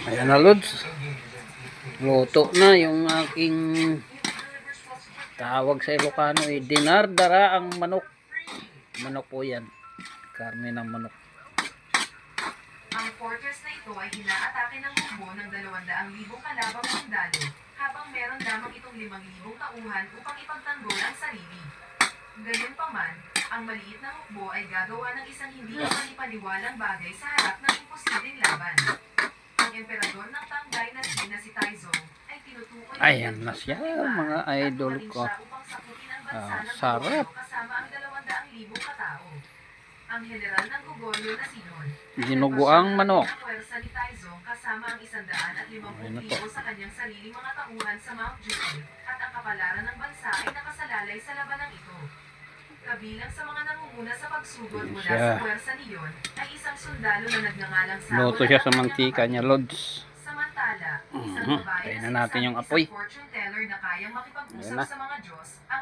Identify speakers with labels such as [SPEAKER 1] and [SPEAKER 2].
[SPEAKER 1] Ayan na Lods, luto na yung aking tawag sa Ilocano dinardara ang manok. Manok po yan, karne ng manok.
[SPEAKER 2] Ang fortress na ito ay inaatake ng hukbo ng 200,000 kalabang sundalo, habang meron lamang itong 5,000 tauhan upang ipagtanggol ang sarili. Gayunpaman, ang maliit na hukbo ay gagawa ng isang hindi mapaniwalang bagay sa harap ng imposibleng laban. Ang emperador ng Tanggay na si Taizong ay tinutukoy
[SPEAKER 1] Ayan na siya mga idol ko. Sarap.
[SPEAKER 2] Kasama ang 200,000 katao. Ang general ng Goguryeo na Sinon,
[SPEAKER 1] Dinuguang manok.
[SPEAKER 2] ang pwersa ni Taizong kasama ang 150,000 sa kanyang sariling mga tauhan sa Mount Juel, at ang kapalaran ng bansa ay nakasalalay sa labanang ito. Kabilang sa mga nangunguna sa pagsugod mula sa pwersa ni Yon ay isang sundalo na nagngangalang Samo.
[SPEAKER 1] Luto siya sa mantika niya Lods.
[SPEAKER 2] Samantala, isang babae
[SPEAKER 1] Tayo
[SPEAKER 2] na
[SPEAKER 1] na natin yung apoy.
[SPEAKER 2] fortune teller na kayang makipag-usap
[SPEAKER 1] Ayan na.
[SPEAKER 2] sa mga Diyos ang